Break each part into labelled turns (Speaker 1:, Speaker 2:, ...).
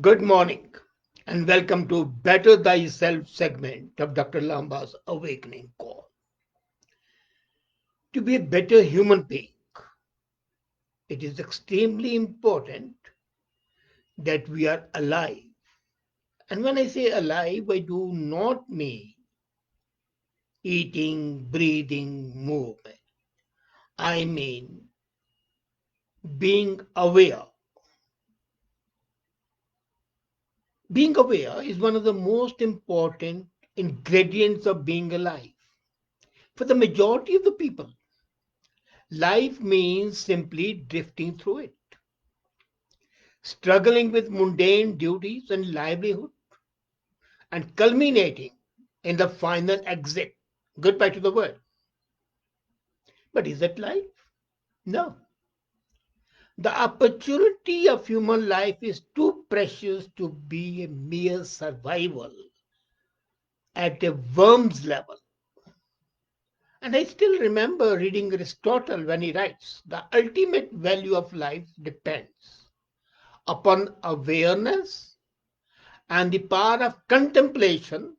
Speaker 1: Good morning and welcome to Better Thyself segment of Dr. Lamba's Awakening Call. To be a better human being, it is extremely important that we are alive. And when I say alive, I do not mean eating, breathing, movement. I mean being aware. Being aware is one of the most important ingredients of being alive. For the majority of the people, life means simply drifting through it, struggling with mundane duties and livelihood, and culminating in the final exit, goodbye to the world. But is that life? No. The opportunity of human life is too precious to be a mere survival at a worm's level. And I still remember reading Aristotle when he writes the ultimate value of life depends upon awareness and the power of contemplation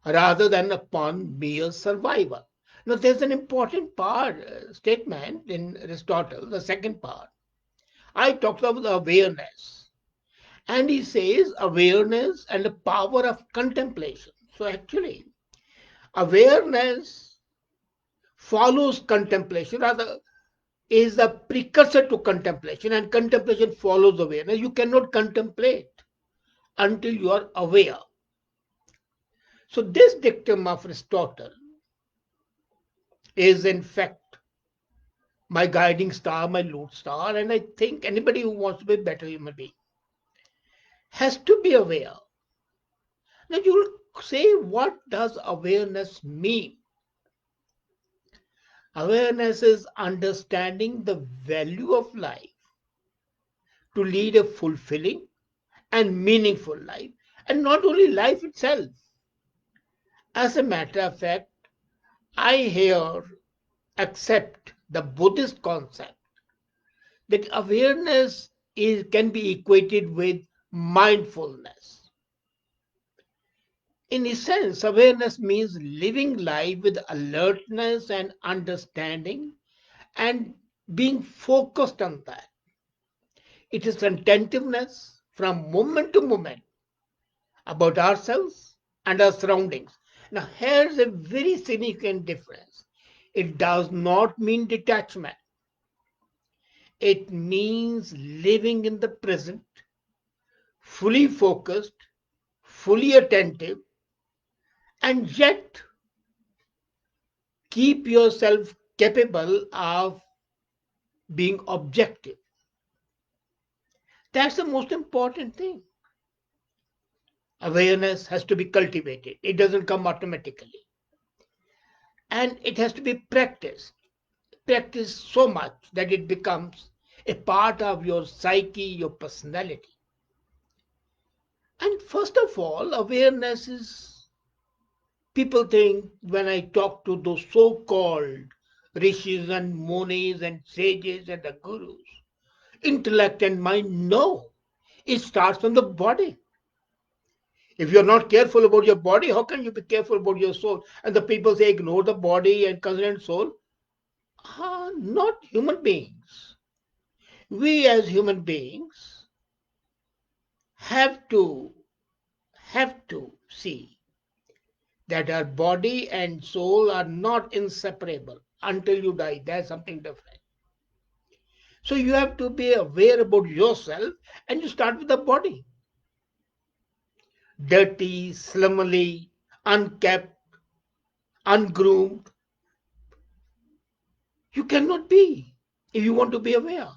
Speaker 1: rather than upon mere survival. Now, there's an important statement in Aristotle, the second part. I talked about awareness, and he says awareness and the power of contemplation. So, actually, awareness follows contemplation, rather, is the precursor to contemplation, and contemplation follows awareness. You cannot contemplate until you are aware. So, this dictum of Aristotle is, in fact, my guiding star, my lodestar, and I think anybody who wants to be a better human being has to be aware. Now you'll say, what does awareness mean? Awareness is understanding the value of life to lead a fulfilling and meaningful life, and not only life itself. As a matter of fact, I here accept the Buddhist concept that awareness can be equated with mindfulness. In a sense, awareness means living life with alertness and understanding and being focused on that. It is attentiveness from moment to moment about ourselves and our surroundings. Now, here's a very significant difference. It does not mean detachment, it means living in the present, fully focused, fully attentive, and yet keep yourself capable of being objective. That's the most important thing. Awareness has to be cultivated, it doesn't come automatically. And it has to be practiced so much that it becomes a part of your psyche, your personality. And first of all, awareness is, people think when I talk to those so called rishis and munis and sages and the gurus, intellect and mind, no. It starts from the body. If you're not careful about your body, how can you be careful about your soul? And the people say ignore the body and consider soul. Not human beings. We as human beings have to see that our body and soul are not inseparable until you die. That's something different. So you have to be aware about yourself, and you start with the body. Dirty, slummily, unkept, ungroomed. You cannot be if you want to be aware.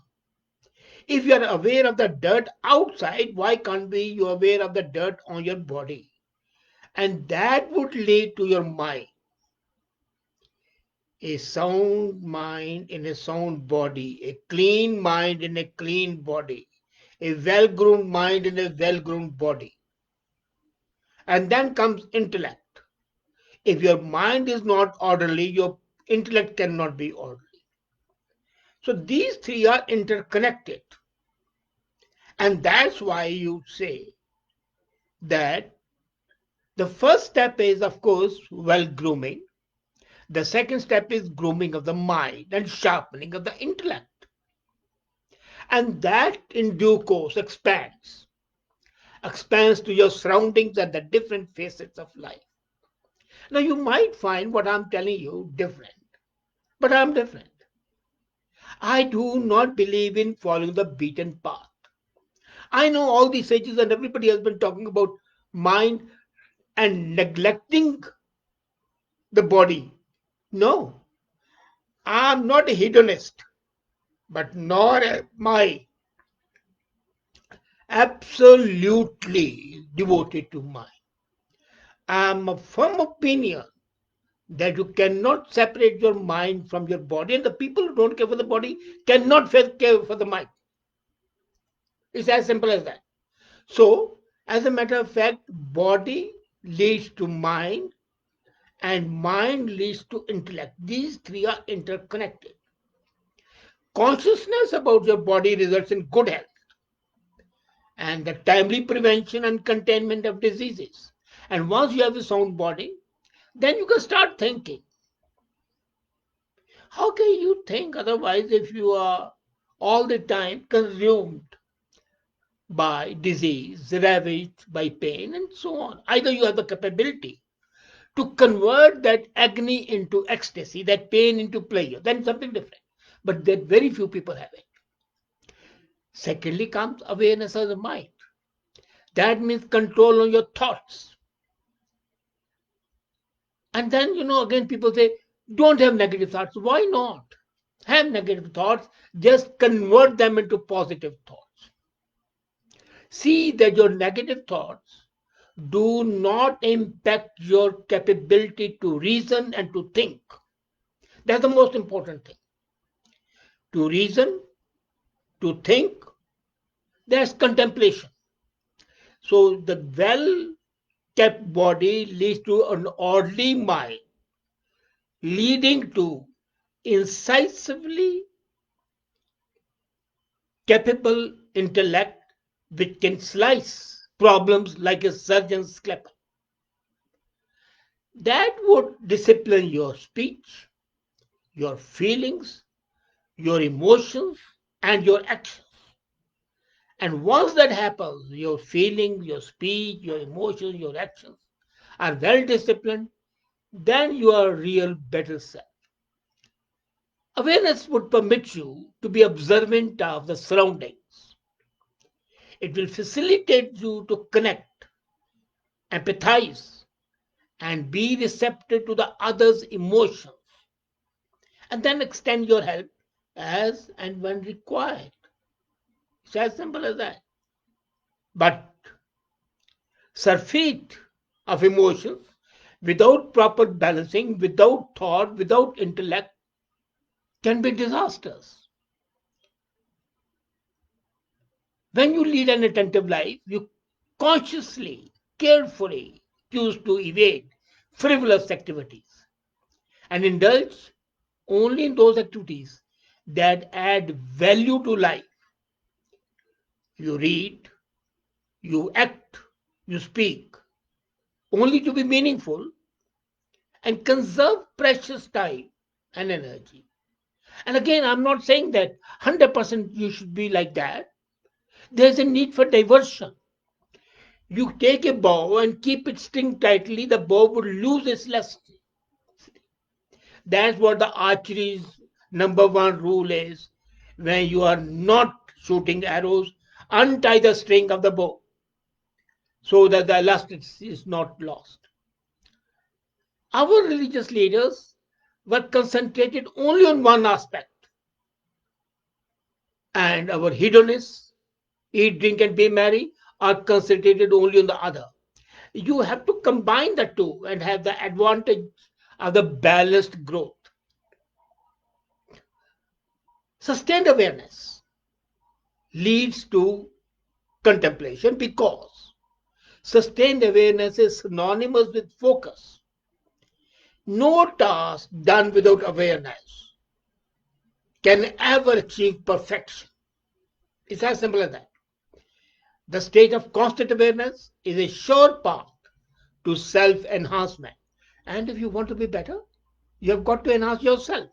Speaker 1: If you are aware of the dirt outside, why can't be you aware of the dirt on your body? And that would lead to your mind. A sound mind in a sound body, a clean mind in a clean body, a well-groomed mind in a well-groomed body. And then comes intellect. If your mind is not orderly, your intellect cannot be orderly. So these three are interconnected. And that's why you say that the first step is, of course, well grooming. The second step is grooming of the mind and sharpening of the intellect. And that in due course expands to your surroundings and the different facets of life. Now, you might find what I'm telling you different, but I'm different. I do not believe in following the beaten path. I know all these sages and everybody has been talking about mind and neglecting the body. No, I'm not a hedonist, but nor am I absolutely devoted to mind. I'm of firm opinion that you cannot separate your mind from your body, and the people who don't care for the body cannot care for the mind. It's as simple as that. So, as a matter of fact, body leads to mind, and mind leads to intellect. These three are interconnected. Consciousness about your body results in good health and the timely prevention and containment of diseases. And once you have a sound body, then you can start thinking. How can you think otherwise if you are all the time consumed by disease, ravaged by pain, and so on? Either you have the capability to convert that agony into ecstasy, that pain into pleasure, then something different. But that very few people have it. Secondly comes awareness of the mind. That means control on your thoughts. And then, again, people say, don't have negative thoughts. Why not? Have negative thoughts, just convert them into positive thoughts. See that your negative thoughts do not impact your capability to reason and to think. That's the most important thing. To reason, to think, that's contemplation. So the well kept body leads to an orderly mind, leading to incisively capable intellect which can slice problems like a surgeon's scalpel. That would discipline your speech, your feelings, your emotions, and your actions. And once that happens, your feelings, your speech, your emotions, your actions are well disciplined, then you are a real better self. Awareness would permit you to be observant of the surroundings. It will facilitate you to connect, empathize, and be receptive to the other's emotions, and then extend your help as and when required. It's as simple as that. But surfeit of emotions without proper balancing, without thought, without intellect can be disastrous. When you lead an attentive life, you consciously, carefully choose to evade frivolous activities and indulge only in those activities that add value to life. You read, you act, you speak only to be meaningful and conserve precious time and energy. And again, I'm not saying that 100% you should be like that. There's a need for diversion. You take a bow and keep it string tightly, the bow would lose its luster. That's what the archery's number one rule is. When you are not shooting arrows, untie the string of the bow so that the luster is not lost. Our religious leaders were concentrated only on one aspect, and our hedonists, eat, drink, and be merry, are concentrated only on the other. You have to combine the two and have the advantage of the balanced growth. Sustained awareness leads to contemplation because sustained awareness is synonymous with focus. No task done without awareness can ever achieve perfection. It's as simple as that. The state of constant awareness is a sure path to self enhancement. And if you want to be better, you have got to enhance yourself.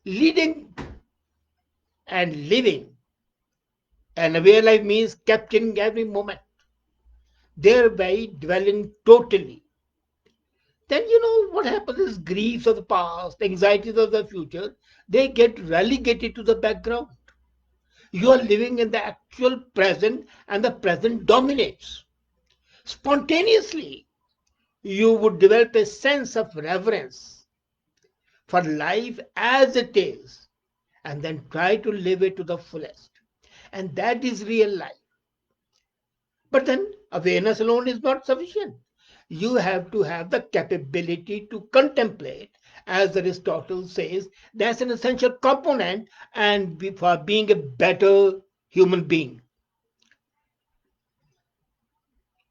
Speaker 1: Leading and living an aware life means capturing every moment, thereby dwelling totally. Then you know what happens is griefs of the past, anxieties of the future, they get relegated to the background. You are living in the actual present and the present dominates. Spontaneously, you would develop a sense of reverence for life as it is and then try to live it to the fullest. And that is real life. But then awareness alone is not sufficient. You have to have the capability to contemplate, as Aristotle says, that's an essential component and for being a better human being.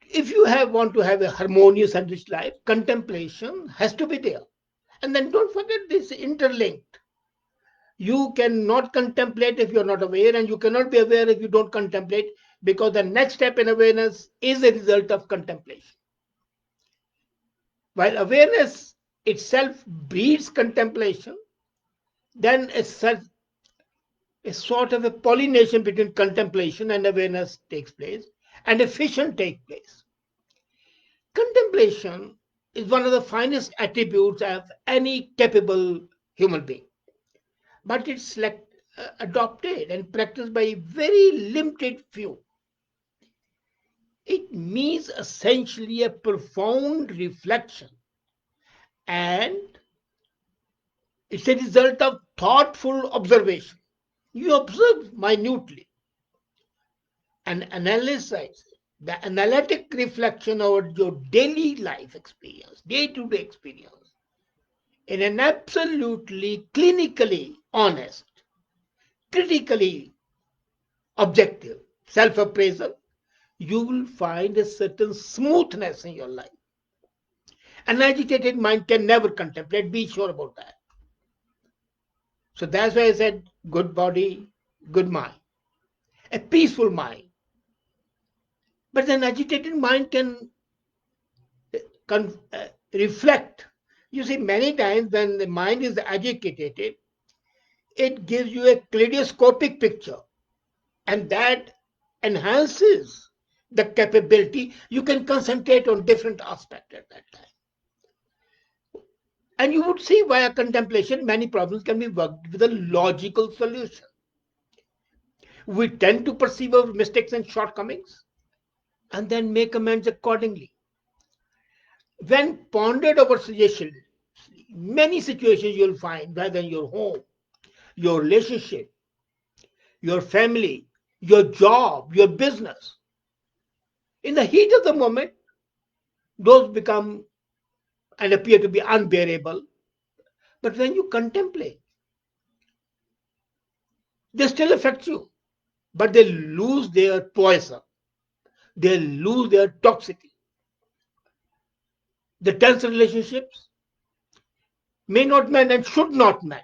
Speaker 1: If you want to have a harmonious and rich life, contemplation has to be there. And then don't forget this interlinked. You cannot contemplate if you're not aware, and you cannot be aware if you don't contemplate, because the next step in awareness is a result of contemplation. While awareness itself breeds contemplation, then a sort of a pollination between contemplation and awareness takes place, and a fission takes place. Contemplation is one of the finest attributes of any capable human being, but it's adopted and practiced by a very limited few. It means essentially a profound reflection, and it's a result of thoughtful observation. You observe minutely and analyze the analytic reflection of your daily life experience, day to day experience, in an absolutely clinically honest, critically objective self appraisal, you will find a certain smoothness in your life. An agitated mind can never contemplate, be sure about that. So that's why I said good body, good mind, a peaceful mind. But an agitated mind can reflect. You see, many times when the mind is agitated, it gives you a kaleidoscopic picture, and that enhances the capability. You can concentrate on different aspects at that time. And you would see via contemplation, many problems can be worked with a logical solution. We tend to perceive our mistakes and shortcomings and then make amends accordingly. When pondered over suggestions, many situations you'll find, whether in your home, your relationship, your family, your job, your business, in the heat of the moment, those become and appear to be unbearable. But when you contemplate, they still affect you, but they lose their poison, they lose their toxicity. The tense relationships may not mend and should not mend.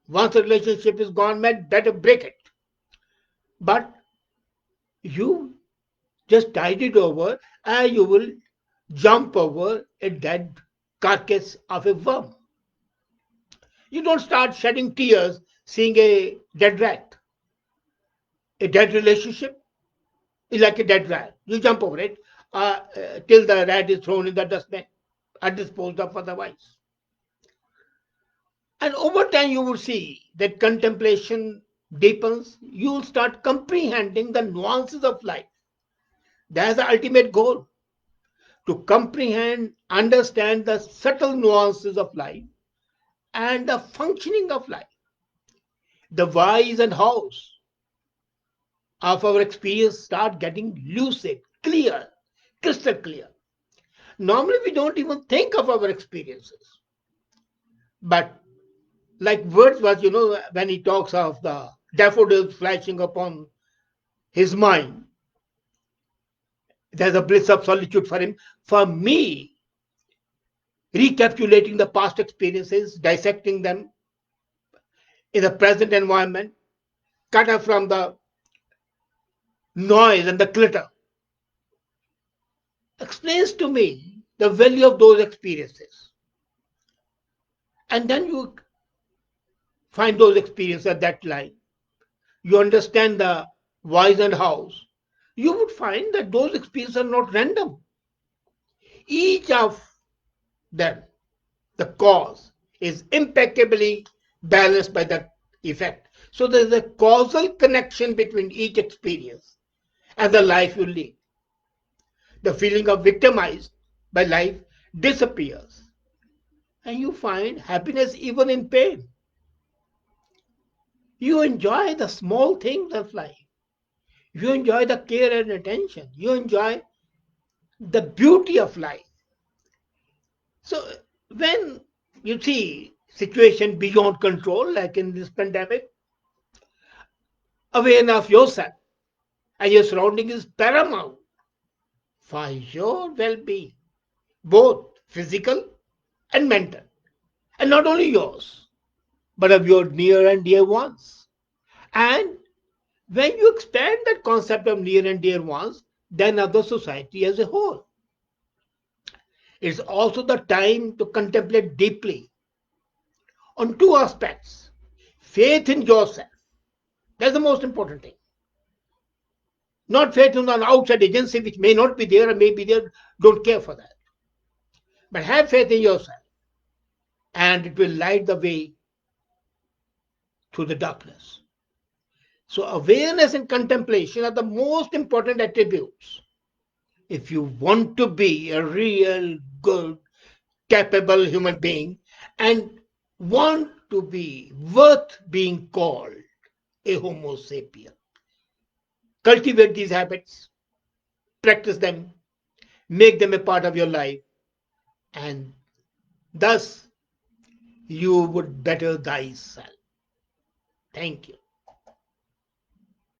Speaker 1: Once a relationship is gone mad, better break it. But you just tide it over and you will jump over a dead carcass of a worm. You don't start shedding tears seeing a dead rat. A dead relationship is like a dead rat. You jump over it till the rat is thrown in the dustbin or disposed of otherwise. And over time, you will see that contemplation deepens. You will start comprehending the nuances of life. That's the ultimate goal, to comprehend, understand the subtle nuances of life and the functioning of life, the whys and hows of our experience start getting lucid, clear, crystal clear. Normally, we don't even think of our experiences. But like Wordsworth, when he talks of the daffodils flashing upon his mind, there's a bliss of solitude for him. For me, recapitulating the past experiences, dissecting them in the present environment, cut off from the noise, and the clutter. Explains to me the value of those experiences. And then you find those experiences at that line. You understand the whys and hows. You would find that those experiences are not random. Each of them, the cause, is impeccably balanced by the effect. So there is a causal connection between each experience and the life you live. The feeling of victimized by life disappears, and you find happiness even in pain. You enjoy the small things of life. You enjoy the care and attention. You enjoy the beauty of life. So when you see situation beyond control, like in this pandemic, awareness of yourself and your surrounding is paramount for your well-being, both physical and mental, and not only yours, but of your near and dear ones. And when you expand that concept of near and dear ones, then of the society as a whole, it's also the time to contemplate deeply on two aspects: faith in yourself. That's the most important thing. Not faith in an outside agency which may not be there or may be there, don't care for that. But have faith in yourself, and it will light the way through the darkness. So, awareness and contemplation are the most important attributes if you want to be a real, good, capable human being and want to be worth being called a Homo sapien. Cultivate these habits, practice them, make them a part of your life, and thus you would better thyself. Thank you.